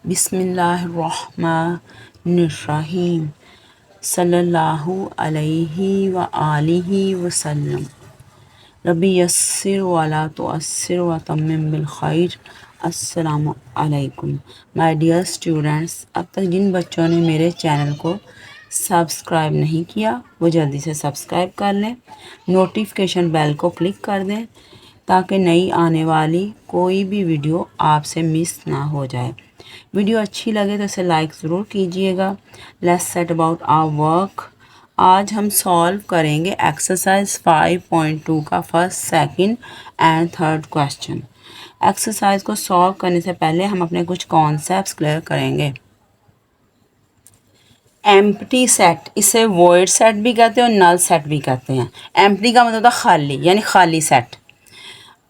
बिस्मिल्लाहिर्रहमानिर्रहीम सल्लल्लाहु अलैहि व आलिहि वसल्लम। रब्बी यस्सिर वला तुअस्सिर व तम्मिम बिल खैर। अस्सलामु अलैकुम माय डियर स्टूडेंट्स। अब तक जिन बच्चों ने मेरे चैनल को सब्सक्राइब नहीं किया वो जल्दी से सब्सक्राइब कर लें, नोटिफिकेशन बेल को क्लिक कर दें ताकि नई आने वाली कोई भी वीडियो आपसे मिस ना हो जाए। वीडियो अच्छी लगे तो इसे लाइक ज़रूर कीजिएगा। Let's set about our work. आज हम सॉल्व करेंगे एक्सरसाइज 5.2 का first, second and third question. Exercise को सॉल्व करने से पहले हम अपने कुछ कॉन्सेप्ट्स क्लियर करेंगे। एम्प्टी सेट, इसे वॉइड सेट भी कहते हैं और नल सेट भी कहते हैं। एम्प्टी का मतलब होता है खाली, यानी खाली set.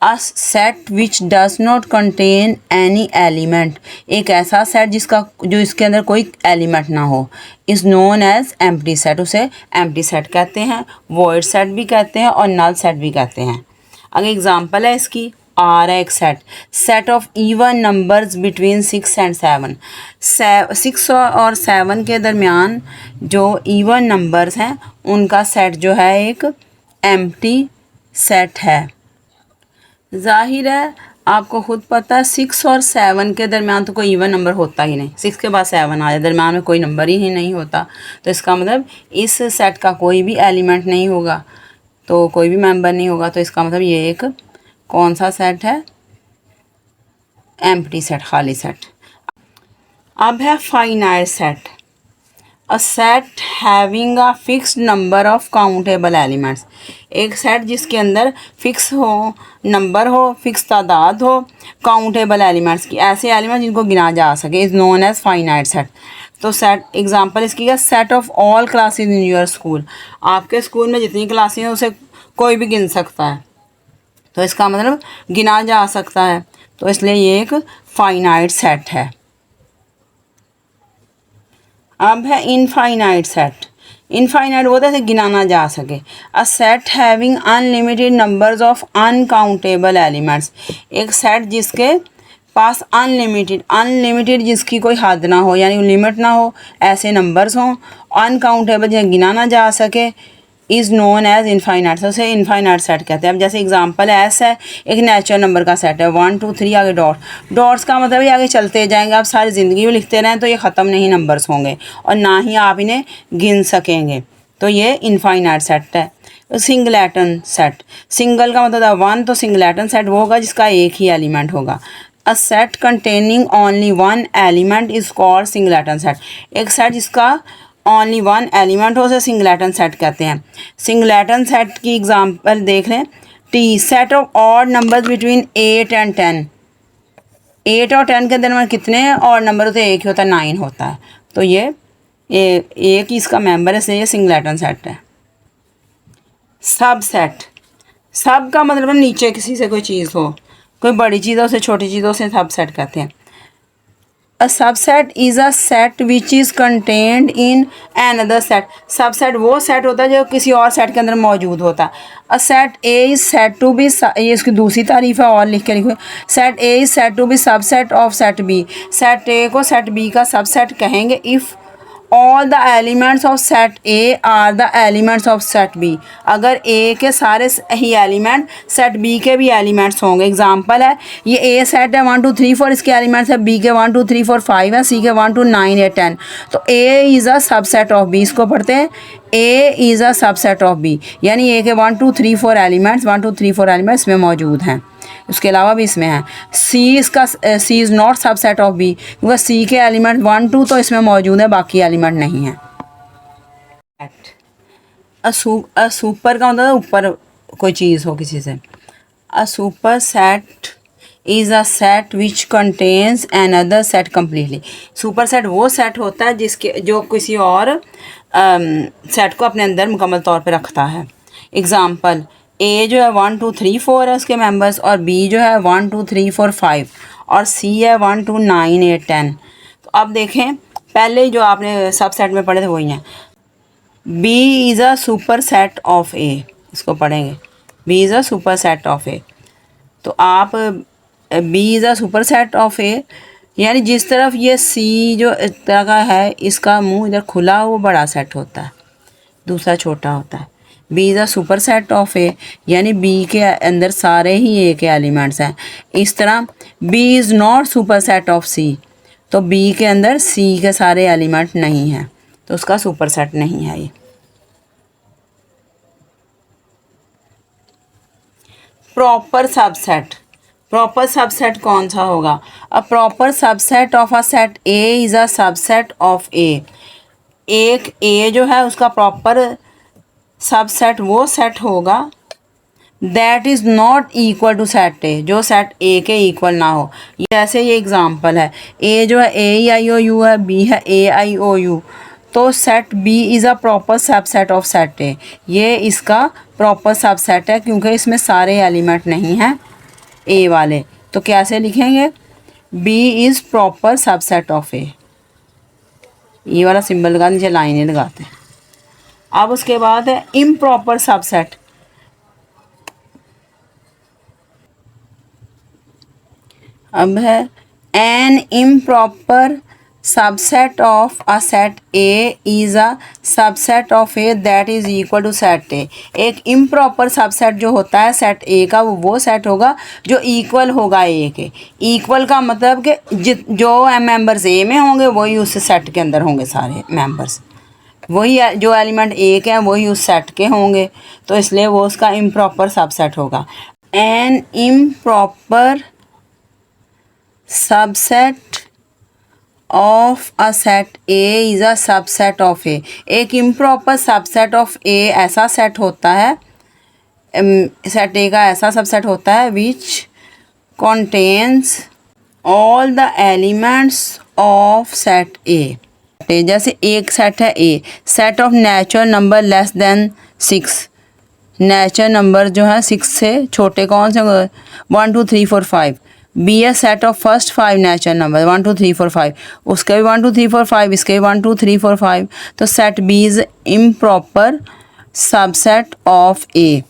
A set which does not contain any element, एक ऐसा सेट जिसका जो इसके अंदर कोई एलिमेंट ना हो, is known as empty set. उसे एम्प्टी सेट कहते हैं, वॉइड सेट भी कहते हैं और नल सेट भी कहते हैं। अगर एग्जांपल है इसकी, आर है एक set of even numbers between 6 and 7। 6 और 7 के दरमियान जो इवन नंबर्स हैं उनका सेट जो है एक एम्प्टी सेट है। जाहिर है आपको खुद पता है 6 और 7 के दरमियान तो कोई इवन नंबर होता ही नहीं। 6 के बाद 7 आ जाए, दरमियान में कोई नंबर ही नहीं होता, तो इसका मतलब इस सेट का कोई भी एलिमेंट नहीं होगा, तो कोई भी मेंबर नहीं होगा। तो इसका मतलब ये एक कौन सा सेट है? एम्प्टी सेट, खाली सेट। अब है finite set, a set having a fixed number of countable elements. एक सेट जिसके अंदर फिक्स हो नंबर हो, फिक्स तादाद हो काउंटेबल एलिमेंट्स की, ऐसे एलिमेंट जिनको गिना जा सके, is known as finite set. तो सेट एग्जांपल इसकी क्या, set of all classes in your school. आपके स्कूल में जितनी क्लासेस हैं उसे कोई भी गिन सकता है, तो इसका मतलब गिना जा सकता है, तो इसलिए ये एक फाइनाइट सेट है। अब है इनफाइनाइट सेट। इनफाइनाइट वो जैसे गिनाना जा सके। A set having unlimited numbers of uncountable elements, एक सेट जिसके पास अनलिमिटेड जिसकी कोई हद ना हो, यानी लिमिट ना हो, ऐसे नंबर्स हों अनकाउंटेबल जिन्हें गिनाना जा सके, इज़ नोन एज इनफाइनाइट। उसे इनफाइनाइट सेट कहते हैं। अब जैसे एग्जांपल एस है, एक नेचुरल नंबर का सेट है, 1 2 3 आगे डॉट्स का मतलब ये आगे चलते जाएंगे, आप सारी ज़िंदगी में लिखते रहें तो ये ख़त्म नहीं नंबर्स होंगे और ना ही आप इन्हें गिन सकेंगे, तो ये इनफाइनाइट सेट है। सिंगलेटन सेट, सिंगल का मतलब है 1, तो सिंगलेटन सेट वो होगा जिसका एक ही एलिमेंट होगा। A set containing only 1 element is called singleton set, एक सेट जिसका ओनली 1 एलिमेंट हो उसे सिंगलेटन सेट कहते हैं। सिंगलेटन सेट की एग्जांपल देख लें, T set of odd numbers between 8 and 10। 8 और 10 के दरमियान कितने और नंबर होते हैं? एक ही होता है, 9 होता है, तो ये एक ही इसका मेंबर है, इसलिए ये सिंगलेटन सेट है। सब सेट, सब का मतलब नीचे किसी से कोई चीज़ हो, कोई बड़ी चीज़ हो उसे छोटी चीज़ों से सब सेट कहते हैं। A subset is a set which is contained in another set. Subset वो सेट होता है जो किसी और सेट के अंदर मौजूद होता है। A set A is said to be, ये इसकी दूसरी तारीफ है और लिख के लिखो, set A is said to be subset of set B। Set A को सेट B का सबसेट कहेंगे if all the elements of set A are the elements of set B, अगर ए के सारे ही एलिमेंट सेट बी के भी elements होंगे। Example है, ये ए सेट है 1 2 3 4, इसके एलिमेंट्स है बी के 1 2 3 4 5 है, सी के 1 2 9 8 10, तो A is a subset of B. इसको पढ़ते हैं, A is a subset of B, यानी ए के 1 2 3 4 एलिमेंट्स 1 2 3 4 एलिमेंट्स इसमें मौजूद हैं, उसके अलावा भी इसमें है। सी इसका C is not subset of B, क्योंकि सी के एलिमेंट 1 2 तो इसमें मौजूद है, बाकी एलिमेंट नहीं है। सुपर का मतलब ऊपर कोई चीज़ हो किसी से। A super set is a set which contains another set completely. Super set वो सेट होता है जिसके जो किसी और सेट को अपने अंदर मुकम्मल तौर पे रखता है। एग्ज़ाम्पल, ए जो है 1 2 3 4 है उसके मेंबर्स, और बी जो है 1 2 3 4 5, और सी है 1 2 9 8 10। तो अब देखें, पहले जो आपने सब सेट में पढ़े थे वही हैं। B is a superset of A, इसको पढ़ेंगे, B is a superset of A. तो आप B is a superset of A यानी जिस तरफ ये सी जो इस तरह का है, इसका मुंह इधर खुला वो बड़ा सेट होता है, दूसरा छोटा होता है। B is a superset of A, यानी बी के अंदर सारे ही ए के एलिमेंट्स हैं। इस तरह B is not superset of C, तो बी के अंदर सी के सारे एलिमेंट नहीं हैं, तो उसका सुपर सेट नहीं है ये। प्रॉपर सबसेट, प्रॉपर सबसेट कौन सा होगा? A proper subset of a set A is a subset of A. एक ए जो है उसका प्रॉपर सबसेट वो सेट होगा that is not equal to set A, जो सेट ए के इक्वल ना हो। जैसे ये एग्जांपल है, ए जो है ए आई ओ यू है, बी है ए आई ओ यू, तो set B is a proper subset of set A. ये इसका प्रॉपर सबसेट है क्योंकि इसमें सारे एलिमेंट नहीं हैं ए वाले। तो कैसे लिखेंगे? B is proper subset of A. ये वाला सिंबल लगा, नीचे लाइनें लगाते हैं। अब उसके बाद है इम्प्रॉपर सबसेट। अब है an improper subset of a set A is a subset of A that is equal to set A. एक इम्प्रॉपर सबसेट जो होता है सेट ए का, वो सेट होगा जो इक्वल होगा ए के। इक्वल का मतलब कि जो मेंबर्स ए में होंगे वही उस सेट के अंदर होंगे, सारे मेंबर्स वही जो एलिमेंट ए के हैं वही उस सेट के होंगे, तो इसलिए वो उसका इम्प्रॉपर सबसेट होगा। An improper subset of a set A is a subset of A. एक इम्प्रॉपर सबसेट ऑफ ए ऐसा सेट होता है, सेट ए का ऐसा सबसेट होता है which contains all the elements of set A. जैसे एक सेट है A, set of natural number less than 6। Natural number जो है 6 से छोटे कौन से होंगे? 1 2 3 4 5। B A set of first 5 natural number 1 2 3 4 5, उसके भी 1 2 3 4 5, इसके भी 1 2 3 4 5। तो set B is improper subset of A.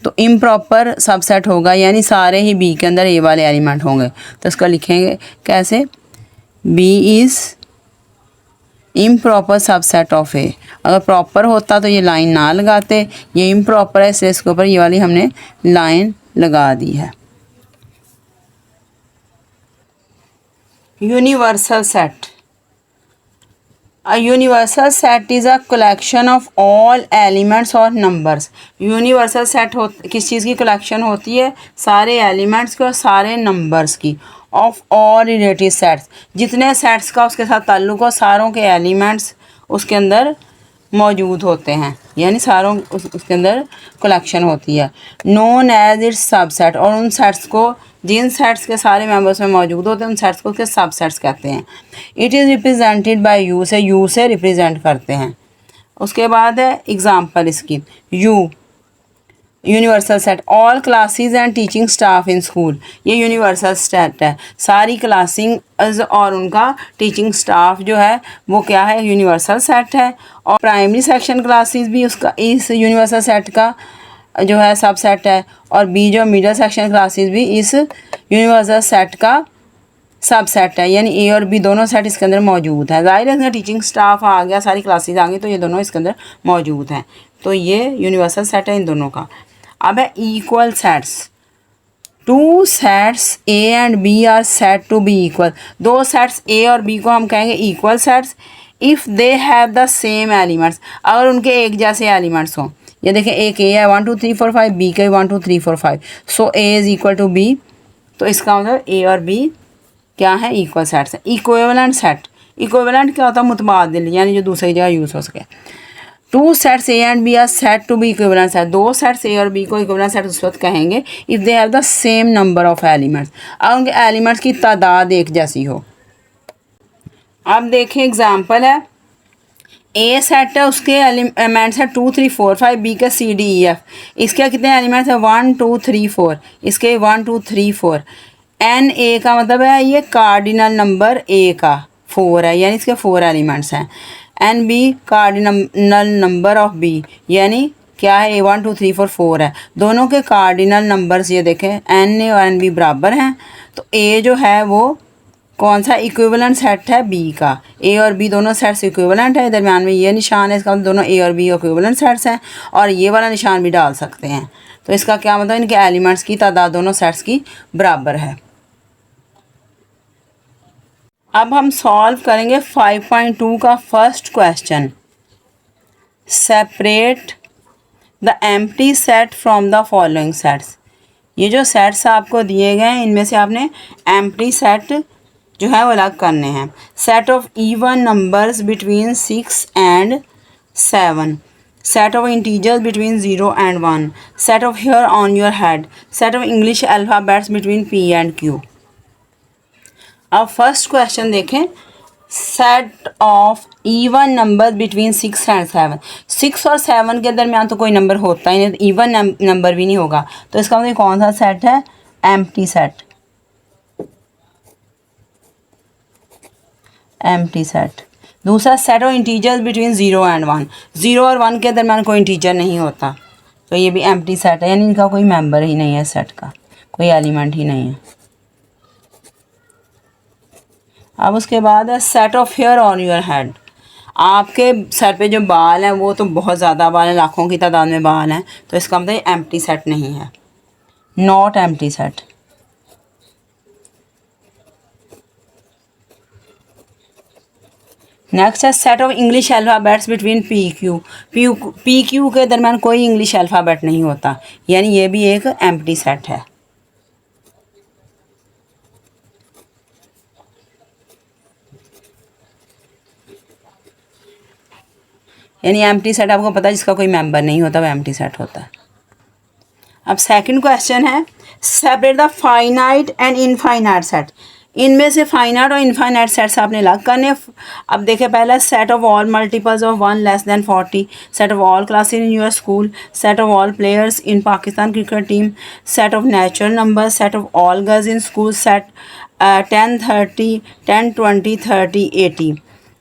तो इम्प्रॉपर सबसेट होगा यानी सारे ही बी के अंदर ए वाले एलिमेंट होंगे। तो इसका लिखेंगे कैसे? B is improper subset of A. अगर प्रॉपर होता तो ये लाइन ना लगाते, ये इम्प्रॉपर है इसलिए इसके ऊपर ये वाली हमने लाइन लगा दी है। Universal set. A universal set is a collection of all elements or numbers। Universal set किस चीज़ की कलेक्शन होती है? सारे एलिमेंट्स की और सारे नंबर्स की। ऑफ ऑल रिलेटिव सेट्स, जितने सेट्स का उसके साथ ताल्लुक़ हो सारों के एलिमेंट्स उसके अंदर मौजूद होते हैं, यानी सारों उसके अंदर कलेक्शन होती है। नोन एज इट्स सबसेट, और उन सेट्स को जिन सेट्स के सारे मेंबर्स में मौजूद होते हैं उन सेट्स को उसके सबसेट्स कहते हैं। It is represented by you, से यू से रिप्रेजेंट करते हैं। उसके बाद है एग्जांपल इसकी, you universal set all classes and teaching staff in school. ये यूनिवर्सल सेट है, सारी क्लासिंग और उनका टीचिंग स्टाफ जो है वो क्या है? यूनिवर्सल सेट है। और प्राइमरी सेक्शन क्लासेस भी उसका इस यूनिवर्सल सेट का जो है सब सेट है, और बी जो मिडिल सेक्शन क्लासेस भी इस यूनिवर्सल सेट का सब सेट है, यानी ए और बी दोनों सेट इसके अंदर मौजूद है। ज़ाहिर है टीचिंग स्टाफ आ गया, सारी क्लासेस आ गई, तो ये दोनों इसके अंदर मौजूद हैं, तो ये यूनिवर्सल सेट है इन दोनों का। अब है equal sets. Two sets A and B are set to be equal. दो सेट्स ए और बी को हम कहेंगे equal sets if they have the same elements, अगर उनके एक जैसे एलिमेंट्स हों। ये देखें, एक ए है 1 2 3 4 5, बी के 1 2 3 4 5, so A is equal to B. तो इसका मतलब ए और बी क्या है? इक्वल सेट्स हैं। इक्विवेलेंट सेट, इक्विवेलेंट क्या होता है? मुतबादिल, यानी जो दूसरी जगह यूज़ हो सके। Two sets A and B are set to be equivalent set. दो सेट्स ए और बी को इक्विवेलेंट सेट उस वक्त कहेंगे if they have the same number of elements, अगर उनके एलिमेंट्स की तादाद एक जैसी हो। अब देखें एग्जांपल है, ए सेट है, उसके एलिमेंट्स है 2 3 4 5, बी का सी डी ई एफ, इसके कितने एलिमेंट्स है? 1 2 3 4, इसके 1 2 3 4। एन ए का मतलब है ये कार्डिनल नंबर ए का 4 है, यानी इसके 4 एलिमेंट्स हैं। N B cardinal number of B, यानी क्या है? ए 1 2 3 4 4 है। दोनों के कार्डिनल नंबर्स ये देखें, एन ए और एन बी बराबर हैं, तो ए जो है वो कौन सा इक्विवेलेंट सेट है, बी का। ए और बी दोनों सेट्स इक्विवेलेंट है, दरम्यान में ये निशान है, इसका मतलब दोनों ए और बी इक्विवेलेंट सेट्स हैं, और ये वाला निशान भी डाल सकते हैं। तो इसका क्या मतलब, इनके एलिमेंट्स की तादाद दोनों सेट्स की बराबर है। अब हम सॉल्व करेंगे 5.2 का first question. Separate the empty set from the following sets. ये जो सेट्स आपको दिए गए हैं इनमें से आपने एम्प्टी सेट जो है वो अलग करने हैं। Set of even numbers between 6 and 7, set of integers between 0 and 1, set of hair on your head, set of English alphabets between P and Q। अब फर्स्ट क्वेश्चन देखें, set of even number between 6 and 7। 6 और 7 के दरमियान तो कोई number होता ही नहीं, तो इवन नंबर भी नहीं होगा, तो इसका मतलब कौन सा सेट है, एम्प्टी सेट। Empty set. दूसरा set of integers between 0 and 1। 0 और 1 के दरमियान कोई इंटीजर नहीं होता, तो ये भी एम्प्टी सेट है, यानी इनका कोई मेंबर ही नहीं है, सेट का कोई एलिमेंट ही नहीं है। अब उसके बाद है set of hair on your head. आपके सर पे जो बाल हैं वो तो बहुत ज़्यादा बाल हैं, लाखों की तादाद में बाल हैं, तो इसका मतलब एम्प्टी सेट नहीं है, नॉट एम्प्टी सेट। नेक्स्ट है set of English alphabets between P Q के दरमियान कोई इंग्लिश अल्फ़ाबेट नहीं होता, यानी ये भी एक एम्प्टी सेट है। यानी एम्प्टी सेट आपको पता है, जिसका कोई मेंबर नहीं होता वो एम्प्टी सेट होता है। अब सेकंड क्वेश्चन है, separate the finite and infinite set. इनमें से फाइनाइट और इनफाइनाइट सेट्स आपने अलग करने। अब देखें, पहला set of all multiples of 1 less than 40, set of all classes in your school, set of all players in Pakistan cricket team, set of natural number, set of all girls in school, set 10 30 10 20 30 80,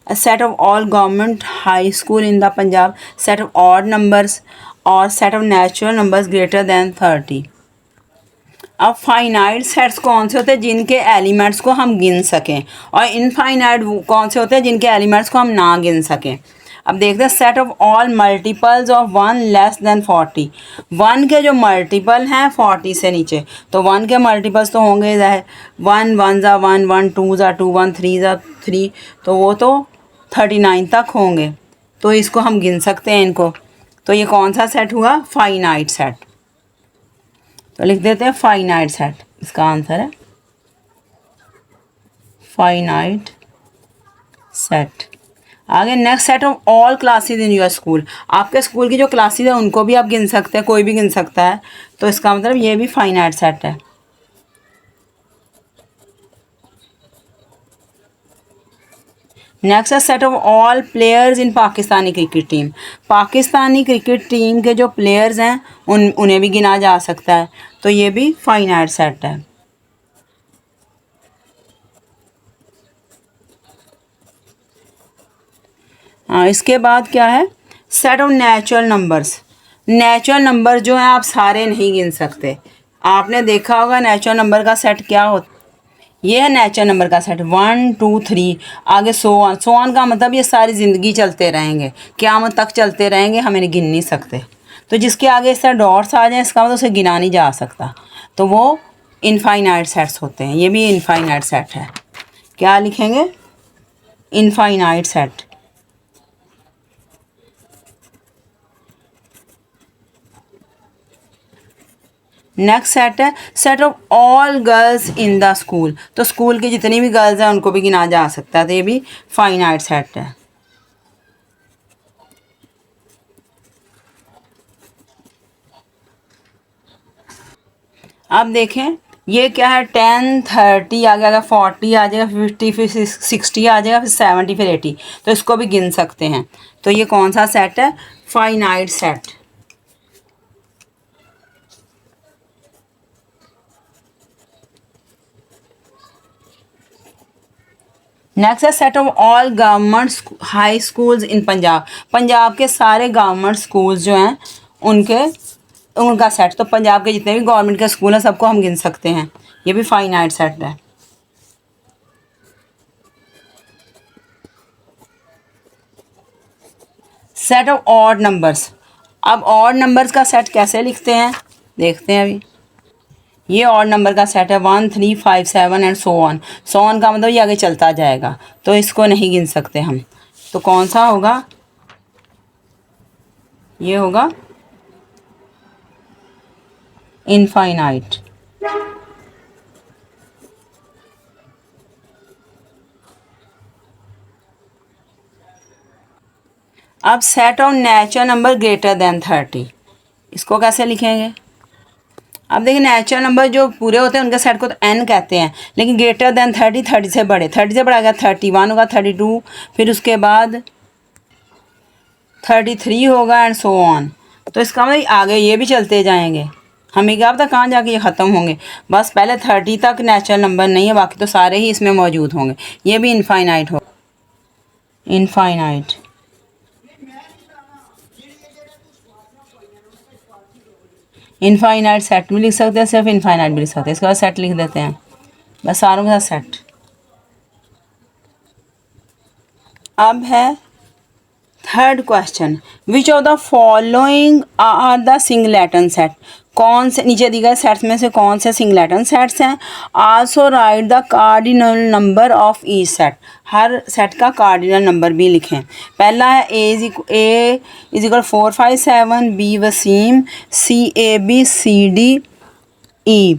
a set of all government high school in the Punjab, set of odd numbers और set of natural numbers greater than 30। अब finite sets कौन से होते हैं, जिनके elements को हम गिन सकें, और इनफाइनाइट कौन से होते हैं, जिनके एलिमेंट्स को हम ना गिन सकें। अब देखते हैं, set of all multiples of 1 less than 40। 1 के जो मल्टीपल हैं 40 से नीचे, तो 1 के मल्टीपल्स तो होंगे 1 1 ज़ा 1 1 2 ज़ा 2 1 3 ज़ा 3, तो वो तो 39 तक होंगे, तो इसको हम गिन सकते हैं इनको। तो ये कौन सा सेट हुआ, फाइनाइट सेट। तो लिख देते हैं फाइनाइट सेट, इसका आंसर है फाइनाइट सेट। आगे next, set of all classes in your school. आपके स्कूल की जो क्लासेस है उनको भी आप गिन सकते हैं, कोई भी गिन सकता है, तो इसका मतलब ये भी फाइनाइट सेट है। नेक्स्ट है set of all players in Pakistani cricket team. Pakistani cricket team के जो प्लेयर्स हैं उन्हें भी गिना जा सकता है, तो ये भी फाइनाइट सेट है। हाँ, इसके बाद क्या है, set of natural numbers. Natural number जो है आप सारे नहीं गिन सकते, आपने देखा होगा नेचुरल नंबर का सेट क्या होता है, ये है नेचुरल नंबर का सेट 1 2 3, आगे सो ऑन का मतलब ये सारी ज़िंदगी चलते रहेंगे, क़यामत तक चलते रहेंगे, हम इन्हें गिन नहीं सकते। तो जिसके आगे इस तरह डॉट्स आ जाए इसका मतलब उसे गिना नहीं जा सकता, तो वो इनफाइनाइट सेट्स होते हैं। ये भी इनफाइनाइट सेट है, क्या लिखेंगे, इनफाइनाइट सेट। नेक्स्ट सेट है set of all girls in the school. तो स्कूल की जितनी भी गर्ल्स हैं उनको भी गिना जा सकता है, तो ये भी फाइनाइट सेट है। अब देखें ये क्या है, 10 30 आ जाएगा, 40 आ जाएगा, 50 फिर 60 आ जाएगा, फिर 70 फिर 80, तो इसको भी गिन सकते हैं। तो ये कौन सा सेट है, फाइनाइट सेट। नेक्स्ट है set of all government high schools in Punjab. Punjab के सारे गवर्नमेंट स्कूल्स जो हैं उनका सेट, तो पंजाब के जितने भी गवर्नमेंट के स्कूल हैं सबको हम गिन सकते हैं, ये भी फाइनाइट सेट है। Set of odd numbers. अब ऑड नंबर्स का सेट कैसे लिखते हैं देखते हैं अभी। ये ऑड नंबर का सेट है 1 3 5 7 and so on. So on का मतलब ये आगे चलता जाएगा, तो इसको नहीं गिन सकते हम। तो कौन सा होगा, ये होगा इनफाइनाइट। अब set of natural number greater than 30, इसको कैसे लिखेंगे। अब देखिए नेचुरल नंबर जो पूरे होते हैं उनके सेट को तो n कहते हैं, लेकिन ग्रेटर देन 30, 30 से बड़े, 30 से बड़ा गया 31 होगा, 32, फिर उसके बाद 33 होगा एंड सो ऑन। तो इसका मतलब आगे ये भी चलते जाएंगे, हमें क्या पता कहाँ जाके ये ख़त्म होंगे। बस पहले 30 तक नेचुरल नंबर नहीं है, बाकी तो सारे ही इसमें मौजूद होंगे। ये भी इनफाइनाइट हो, इनफाइनाइट। इनफाइनाइट सेट भी लिख सकते हैं, सिर्फ इनफाइनाइट भी लिख सकते हैं। इसके बाद सेट लिख देते हैं, बस सारों के साथ सेट। अब है third question, which of the following are the singleton set. कौन से नीचे दिए गए सेट्स में से कौन से सिंगलेटन सेट्स हैं। Also write the cardinal number of each set. हर सेट का कार्डिनल नंबर भी लिखें। पहला है ए इज इक्वल 4 5 7, बी वसीम, C A B C D E,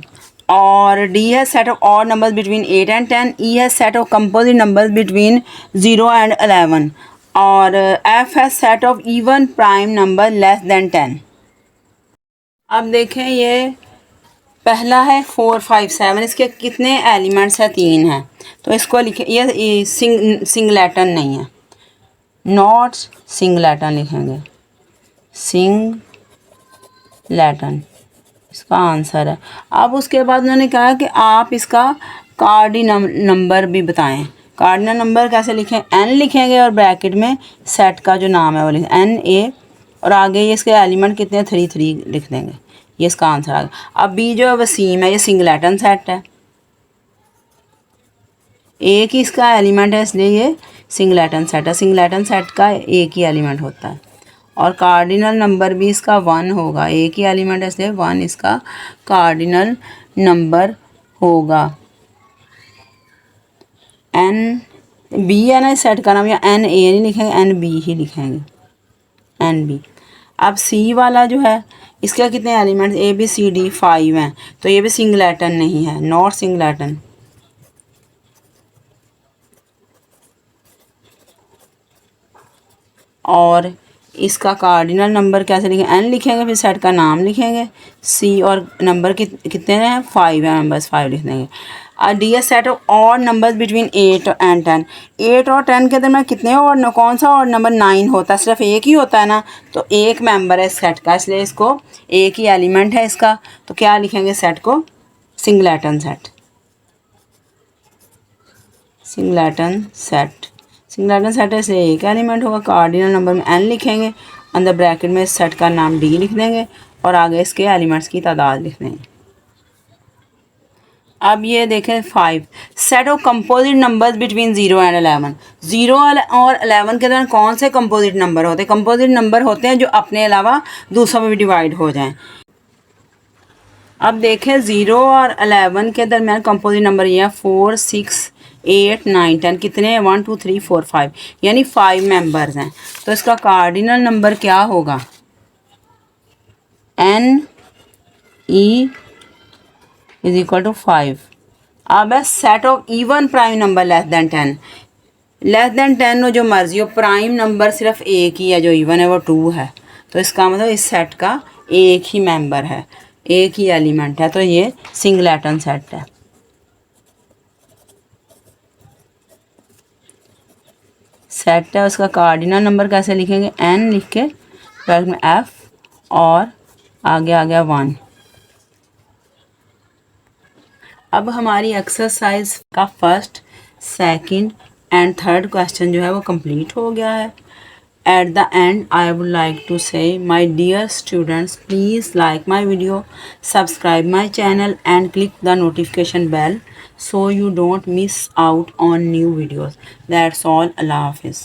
और डी है set of odd numbers between 8 and 10, E है set of composite numbers between 0 and 11, और एफ है set of even prime number less than 10। अब देखें ये पहला है 4 5 7, इसके कितने एलिमेंट्स हैं, 3 हैं। तो इसको लिखें, ये सिंगलेटन नहीं है, नॉट सिंगलेटन लिखेंगे, सिंगलेटन इसका आंसर है। अब उसके बाद उन्होंने कहा कि आप इसका कार्डिनल नंबर भी बताएं। कार्डिनल नंबर कैसे लिखें, n लिखेंगे और ब्रैकेट में सेट का जो नाम है वो लिखें n a, और आगे ये इसके एलिमेंट कितने 3 3 लिख देंगे। ये इसका आंसर आ गया। अब बी जो है वसीम है, ये सिंगलेटन सेट है, एक ही इसका एलिमेंट है इसलिए ये सिंगलेटन सेट है। सिंगलेटन सेट का एक ही एलिमेंट होता है, और कार्डिनल नंबर भी इसका 1 होगा, एक ही एलिमेंट है इसलिए 1 इसका कार्डिनल नंबर होगा। एन बी है ना सेट का नाम, या एन ए नहीं लिखेंगे, एन बी ही लिखेंगे, एन बी। अब सी वाला जो है इसके कितने elements A B C D 5 हैं, तो ये भी सिंगलेटन नहीं है, नॉट सिंगलेटन। और इसका कार्डिनल नंबर कैसे लिखेंगे, एन लिखेंगे, फिर सेट का नाम लिखेंगे, सी और नंबर कितने हैं 5 है, नंबर्स 5 लिख देंगे। D A set of odd numbers between 8 and 10। 8 और 10 के दरमियान कितने और कौन सा ऑड नंबर 9 होता है, सिर्फ एक ही होता है ना, तो एक मेंबर है इस सेट का, इसलिए इसको एक ही एलिमेंट है इसका, तो क्या लिखेंगे सेट को, singleton set, singleton set. Singleton set से एक एलिमेंट होगा, कार्डिनल नंबर में n लिखेंगे, अंदर ब्रैकेट में सेट का नाम d लिख देंगे, और आगे इसके एलिमेंट्स की तादाद लिख देंगे। अब ये देखें 5, set of composite numbers between 0 and 11। 0 और 11 के दौरान कौन से कंपोजिट नंबर होते हैं, कंपोजिट नंबर होते हैं जो अपने अलावा दूसरों में भी डिवाइड हो जाएं। अब देखें 0 और 11 के दरमियान कंपोजिट नंबर ये है 4 6 8 9 10, कितने हैं 1 2 3 4 5, यानी 5 मेंबर्स हैं। तो इसका कार्डिनल नंबर क्या होगा, n e is equal to 5। अब है set of even prime number less than 10। Less than 10 हो जो मर्जी हो, प्राइम नंबर सिर्फ एक ही है, जो इवन है वो 2 है, तो इसका मतलब इस सेट का एक ही मेंबर है, एक ही एलिमेंट है, तो ये सिंगलेटन सेट है। सेट है, उसका कार्डिनल नंबर कैसे लिखेंगे, n लिख के ब्रैकेट में f, और आगे आ गया 1। अब हमारी एक्सरसाइज का first second and third question जो है वो कंप्लीट हो गया है। At the end I would like to say my dear students, please like my video, subscribe my channel and click the notification bell so you don't miss out on new videos. That's all. Allah Hafiz.